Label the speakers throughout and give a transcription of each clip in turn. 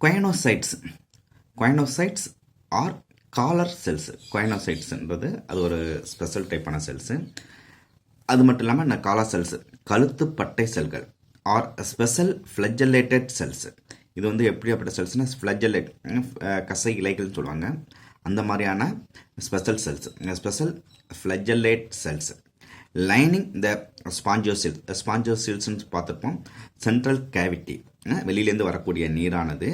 Speaker 1: குவைனோசைட்ஸ் குவைனோசைட்ஸ் R collar cells. குவைனோசைட்ஸ்ன்றது அது ஒரு special டைப்பான cells. அது மட்டும் இல்லாமல் இந்த காலர் செல்ஸ் கழுத்து பட்டை செல்கள் ஆர் ஸ்பெஷல் ஃப்ளஜலேட்டட் செல்ஸ். இது வந்து எப்படியாப்பட்ட செல்ஸ்னால் ஃப்ளஜலேட் கசை இலைகள்னு சொல்லுவாங்க. அந்த மாதிரியான special cells, special flagellated cells. Lining the spongocoel. ஸ்பாஞ்சியோசில்ஸ்ன்னு பார்த்துருப்போம். சென்ட்ரல் கேவிட்டி, வெளியிலேருந்து வரக்கூடிய நீரானது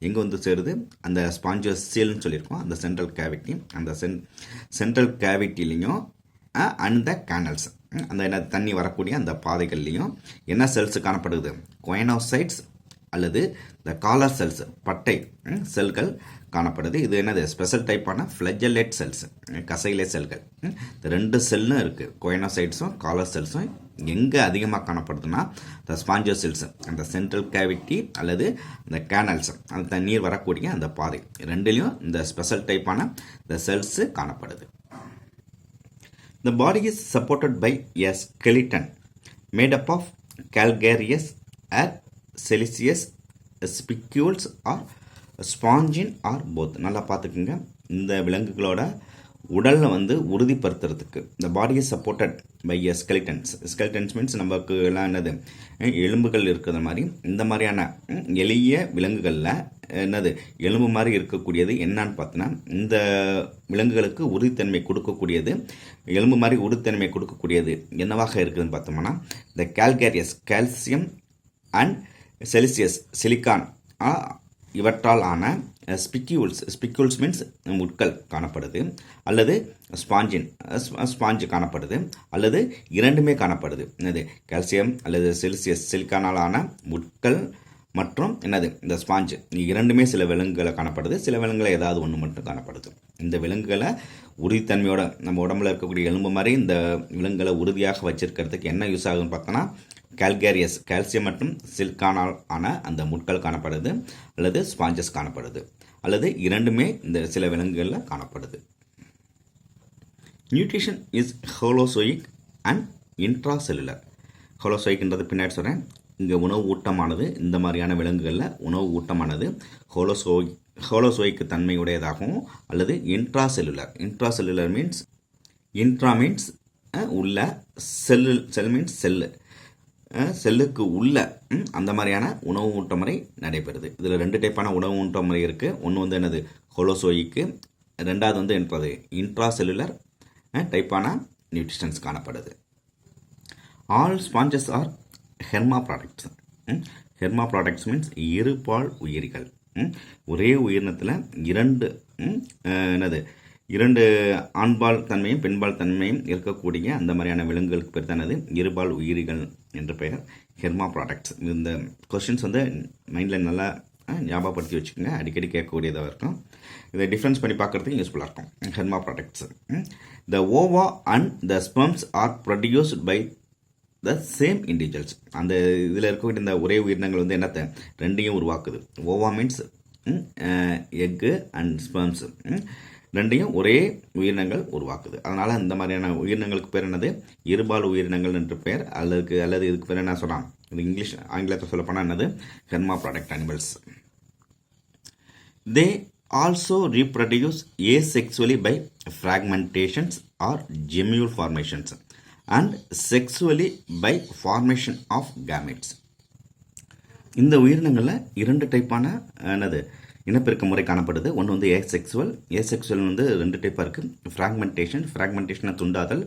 Speaker 1: எங்கே வந்து சேருது, அந்த ஸ்பாஞ்சியோசில்னு சொல்லியிருக்கோம். அந்த சென்ட்ரல் கேவிட்டி, அந்த சென்ட்ரல் கேவிட்டிலையும் அந்த கேனல்ஸ், அந்த என்ன தண்ணி வரக்கூடிய அந்த பாதைகள்லையும் என்ன செல்ஸ் காணப்படுது, குவைனோசைட்ஸ் அல்லது இந்த காலர் செல்ஸ் பட்டை செல்கள் காணப்படுது. இது என்னது ஸ்பெஷல் டைப்பான ஃப்ளஜலேட் செல்ஸ், கசையிலை செல்கள். இந்த ரெண்டு செல்லும் இருக்குது, குவைனோசைட்ஸும் காலர் செல்ஸும். எங்கே அதிகமாக காணப்படுதுன்னா இந்த ஸ்பாஞ்சியோசில்ஸ், அந்த சென்ட்ரல் கேவிட்டி அல்லது இந்த கேனல்ஸ், அந்த தண்ணீர் வரக்கூடிய அந்த பாதை ரெண்டுலேயும் இந்த ஸ்பெஷல் டைப்பான இந்த செல்ஸு காணப்படுது. The body is supported by a skeleton made up of calcareous or siliceous spicules or spongin or both. நல்லா பார்த்துக்குங்க. இந்த விலங்குகளோட உடலில் வந்து உறுதிப்படுத்துறதுக்கு இந்த body is supported by a skeletons. Skeletons means நமக்கு எல்லாம் என்னது எலும்புகள் இருக்கிற மாதிரி. இந்த மாதிரியான எளிய விலங்குகளில் என்னது எலும்பு மாதிரி இருக்கக்கூடியது என்னன்னு பார்த்தோன்னா, இந்த விலங்குகளுக்கு உறுதித்தன்மை கொடுக்கக்கூடியது, எலும்பு மாதிரி உறுதித்தன்மை கொடுக்கக்கூடியது என்னவாக இருக்குதுன்னு பார்த்தோம்னா, இந்த calcareous calcium and siliceous silicon இவற்றால் ஆன ஸ்பிக்யூல்ஸ் மீன்ஸ் முட்கள் காணப்படுது, அல்லது ஸ்பாஞ்சு காணப்படுது, அல்லது இரண்டுமே காணப்படுது. என்னது கால்சியம் அல்லது செலிசியஸ் சிலிக்கானால் ஆன முட்கள் மற்றும் என்னது இந்த ஸ்பாஞ்சு இரண்டுமே சில விலங்குகளை காணப்படுது. சில விலங்குகளை ஏதாவது ஒன்று மட்டும் காணப்படுது. இந்த விலங்குகளை உறுதித்தன்மையோட நம்ம உடம்புல இருக்கக்கூடிய எலும்பு மாதிரி இந்த விலங்குகளை உறுதியாக வச்சிருக்கிறதுக்கு என்ன யூஸ் ஆகுதுன்னு பார்த்தோன்னா, கால்கேரியஸ் கால்சியம் மற்றும் சிலிக்கானால் ஆன அந்த முட்கள் காணப்படுது, அல்லது ஸ்பாஞ்சஸ் காணப்படுது, அல்லது இரண்டுமே இந்த சில விலங்குகளில் காணப்படுது. Nutrition is holozoic and intracellular. ஹோலோசோயிக்ன்றது பின்னாடி சொல்கிறேன். இங்கே உணவு ஊட்டமானது இந்த மாதிரியான விலங்குகளில் உணவு ஊட்டமானது ஹோலோசோயிக் தன்மையுடையதாகவும், அல்லது இன்ட்ராசெல்லுலர் மீன்ஸ் இன்ட்ரா மீன்ஸ் உள்ள, செல் மீன்ஸ் செல்லுக்கு உள்ள அந்த மாதிரியான உணவு ஊட்ட முறை நடைபெறுது. இதில் ரெண்டு டைப்பான உணவு ஊட்ட முறை இருக்குது. ஒன்று வந்து என்னது ஹோலோசோயிக்கு, ரெண்டாவது வந்து என்பது இன்ட்ராசெல்லுலர் டைப்பான நியூட்ரிஷன்ஸ் காணப்படுது. All sponges are hermaphrodites. Hermaphrodites means இருபால் உயிரிகள். ஒரே உயிரினத்தில் இரண்டு ஆண்பால் தன்மையும் பெண்பால் தன்மையும் இருக்கக்கூடிய அந்த மாதிரியான விலங்குகளுக்கு பேர் தானது இருபால் உயிரிகள் என்று பெயர், ஹெர்மாப்ராடக்ட்ஸ். இந்த கொஸ்டின்ஸ் வந்து மைண்டில் நல்லா ஞாபகப்படுத்தி வச்சுக்கோங்க, அடிக்கடி கேட்கக்கூடியதாக இருக்கும். இதை டிஃப்ரென்ஸ் பண்ணி பார்க்குறதுக்கு யூஸ்ஃபுல்லாக இருக்கும். Hermaphrodites. The ova and the sperms are produced by the same individuals. அந்த இதில் இருக்கக்கூடிய இந்த ஒரே உயிரினங்கள் வந்து என்னத்தை ரெண்டையும் உருவாக்குது. ஓவா மீன்ஸ் எக்கு அண்ட் ஸ்பெர்ம்ஸ் ரெண்டையும் ஒரே உயிரினங்கள் உருவாக்குது. அதனால் இந்த மாதிரியான உயிரினங்களுக்கு பேர் என்னது இருபால் உயிரினங்கள் என்று பெயர். அல்லது இதுக்கு பேர் என்ன சொல்லலாம், இது ஆங்கிலத்தில் சொல்லப்போனால் என்னது hermaphrodite animals. They also reproduce asexually by fragmentations or gemule formations and sexually by formation of gametes. இந்த உயிரினங்களில் இரண்டு டைப்பான என்னது இனப்பெருக்க முறை காணப்படுது. ஒன்று வந்து ஏசெக்சுவல் வந்து ரெண்டு டைப்பாக இருக்குது. ஃப்ராக்மெண்டேஷனை துண்டாதல்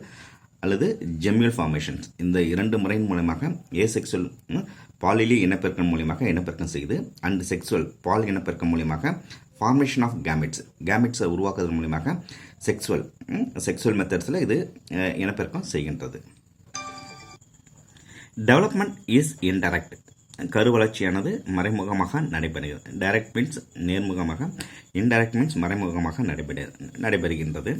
Speaker 1: அல்லது ஜெம்யூல் ஃபார்மேஷன்ஸ். இந்த இரண்டு முறையின் மூலமாக ஏசெக்சுவல் பாலிலி இனப்பெருக்கம் மூலியமாக இனப்பெருக்கம் செய்யுது, அண்ட் செக்சுவல் பால் இனப்பெருக்கம் மூலியமாக ஃபார்மேஷன் ஆஃப் கேமெட்ஸை உருவாக்குவதன் மூலியமாக செக்சுவல் மெத்தட்ஸில் இது இனப்பெருக்கம் செய்கின்றது. Development is indirect. கருவளர்ச்சியானது மறைமுகமாக நடைபெறுகிறது. டைரக்ட் மீன்ஸ் நேர்முகமாக, இன்டைரக்ட் மீன்ஸ் மறைமுகமாக நடைபெறுகின்றது.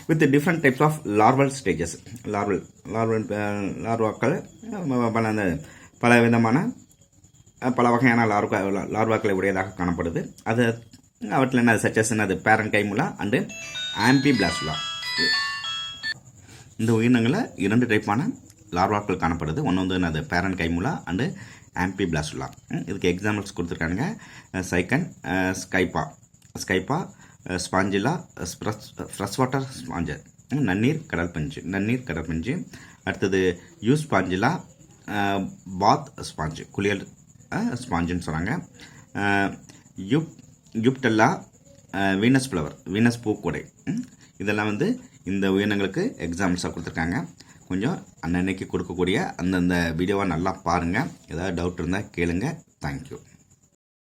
Speaker 1: With different types of larval stages. லார்வாக்கள் பல விதமான பல வகையான லார்வாக்களை உடையதாக காணப்படுது. அவற்றில் என்ன சச்சஸ் என்னது பேரன் கைமுலா அண்டு ஆம்பிபிளாஸ்டுலா. இந்த உயிரினங்களில் இரண்டு டைப்பான லார்வாக்கள் காணப்படுது. ஒன்று வந்து என்னது பேரன் கைமுலா அண்டு ஆம்பி பிளாஸ்டுலா. இதுக்கு எக்ஸாம்பிள்ஸ் கொடுத்துருக்காங்க. சைக்கன், ஸ்கைப்பா, ஸ்பாஞ்சிலா, ஃப்ரெஷ் வாட்டர் ஸ்பாஞ்சர், நன்னீர் கடல் பஞ்சு. அடுத்தது யூ ஸ்பாஞ்சிலா, பாத் ஸ்பாஞ்சு, குளியல் ஸ்பாஞ்சுன்னு சொன்னாங்க. யுப்டெல்லா, வீனஸ் ஃப்ளவர், வீனஸ் பூக்கொடை. இதெல்லாம் வந்து இந்த உயிரினங்களுக்கு எக்ஸாம்பிள்ஸாக கொடுத்துருக்காங்க. கொஞ்சம் அன்னன்னைக்கு கொடுக்கக்கூடிய அந்தந்த வீடியோவை நல்லா பாருங்கள். ஏதாவது டவுட் இருந்தால் கேளுங்க. தேங்க்யூ.